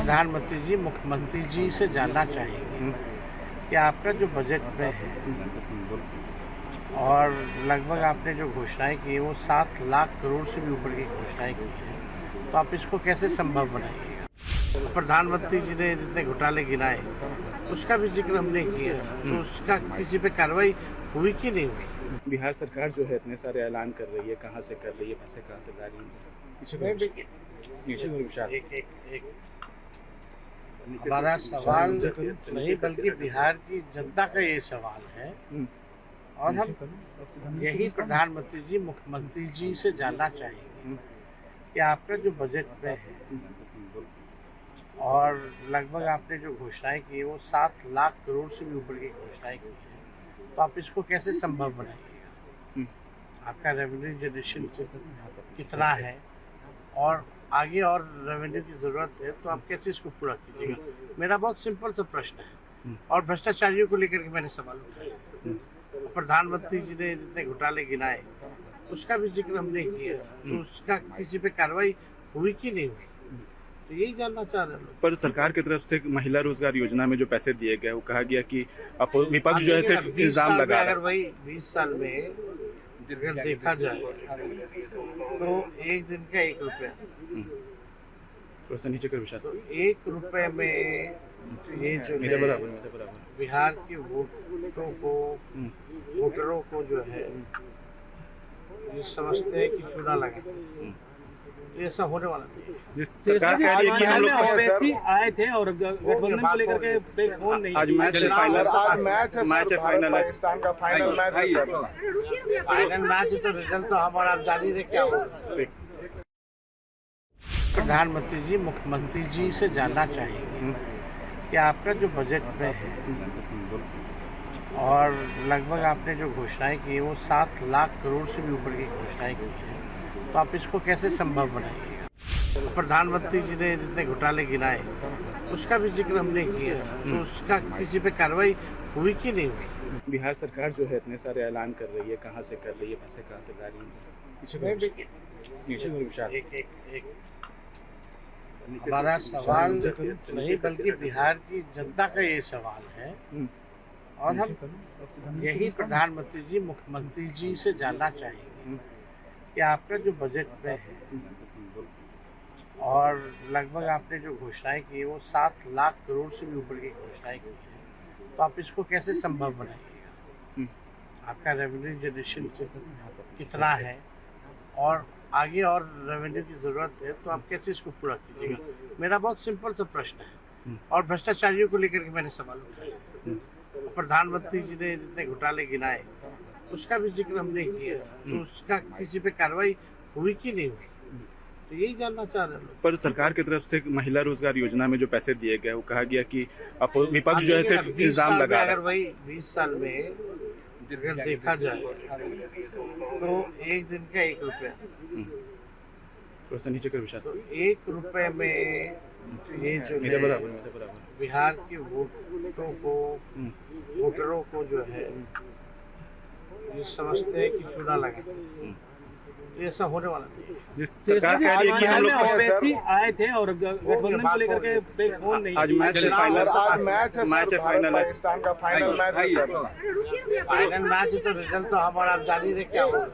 प्रधानमंत्री जी मुख्यमंत्री जी से जानना चाहेंगे कि आपका जो बजट में है और लगभग आपने जो घोषणाएं की वो 7 लाख करोड़ से भी ऊपर की घोषणाएं की हैं, तो आप इसको कैसे संभव बनाइएगा। प्रधानमंत्री जी ने जितने घोटाले गिनाए उसका भी जिक्र हमने किया, तो उसका किसी पे कार्रवाई हुई कि नहीं हुई। बिहार सरकार जो है इतने सारे ऐलान कर रही है, कहाँ से कर रही है, पैसे कहाँ से ला रही है। हमारा सवाल नहीं बल्कि बिहार की जनता का ये सवाल है और हम यही प्रधानमंत्री जी मुख्यमंत्री जी से जानना चाहेंगे कि आपका जो बजट में है और लगभग आपने जो घोषणाएं की वो 7 लाख करोड़ से भी ऊपर की घोषणाएं की हैं, तो आप इसको कैसे संभव बनाइएगा। आपका रेवेन्यू जनरेशन कितना है और आगे और रेवेन्यू की ज़रूरत है, तो आप कैसे इसको पूरा कीजिएगा। मेरा बहुत सिंपल सा प्रश्न है और भ्रष्टाचारियों को लेकर के मैंने सवाल उठाया। प्रधानमंत्री जी ने जितने घोटाले गिनाए उसका भी जिक्र हमने किया, तो उसका किसी पे कार्रवाई हुई कि नहीं हुई, तो यही जानना चाह रहे हैं। पर सरकार की तरफ से महिला रोजगार योजना में जो पैसे दिए गए वो कहा गया कि विपक्ष जो है सिर्फ इल्जाम लगा रहा है। अगर वही 20 साल में अगर देखा जाए तो एक दिन का 1 रुपया, नीचे कर विषय तो 1 रुपये में ये जो मेरे है बराबर बिहार के वोटरों को जो है ये समझते हैं कि चूना लगा, तो ऐसा होने वाला नहीं। सरकार कह रही है कि हम लोग ओवैसी आए थे और गठबंधन को लेकर के फोन नहीं। आज मैच है, फाइनल है। पाकिस्तान का फाइनल मैच है सर। फाइनल मैच है तो रिजल्ट तो हम और आप जान ही रहे क्या होगा। प्रधानमंत्री जी मुख्यमंत्री जी से जानना चाहेंगे कि आपका जो बजट में है और लगभग आपने जो घोषणाएं की वो 7 लाख करोड़ से भी ऊपर की घोषणाएं की हैं, तो आप इसको कैसे संभव बनाइएगा। प्रधानमंत्री जी ने जितने घोटाले गिनाए उसका भी जिक्र हमने किया, तो उसका किसी पे कार्रवाई हुई कि नहीं हुई। बिहार सरकार जो है इतने सारे ऐलान कर रही है, कहाँ से कर रही है, पैसे कहाँ से ला रही है। हमारा सवाल नहीं बल्कि बिहार की जनता का ये सवाल है और हम यही प्रधानमंत्री जी मुख्यमंत्री जी से जानना चाहेंगे कि आपका जो बजट में है और लगभग आपने जो घोषणाएं की वो 7 लाख करोड़ से भी ऊपर की घोषणाएं की हैं, तो आप इसको कैसे संभव बनाइएगा। आपका रेवेन्यू जनरेशन कितना है और आगे और रेवेन्यू की ज़रूरत है, तो आप कैसे इसको पूरा कीजिएगा। मेरा बहुत सिंपल सा प्रश्न है और भ्रष्टाचारियों को लेकर के मैंने सवाल उठाया। प्रधानमंत्री जी ने जितने घोटाले गिनाए उसका भी जिक्र हमने किया, तो उसका किसी पे कार्रवाई हुई कि नहीं हुई, तो यही जानना चाह रहे हैं। पर सरकार की तरफ से महिला रोजगार योजना में जो पैसे दिए गए वो कहा गया कि विपक्ष जो है सिर्फ इल्जाम लगा रहा है। अगर वही 20 साल में अगर देखा जाए तो एक दिन का 1 रुपया, नीचे कर विषय तो 1 रुपये में ये जो मेरे है बराबर बिहार के वोटरों को जो है ये समझते हैं कि चूना लगा, तो ऐसा होने वाला नहीं। सरकार कह रही है कि हम लोग ओवैसी आए थे और गठबंधन को लेकर के फोन नहीं। आज मैच है, फाइनल है। पाकिस्तान का फाइनल मैच है सर। फाइनल मैच है तो रिजल्ट तो हम और आप जान ही रहे क्या होगा।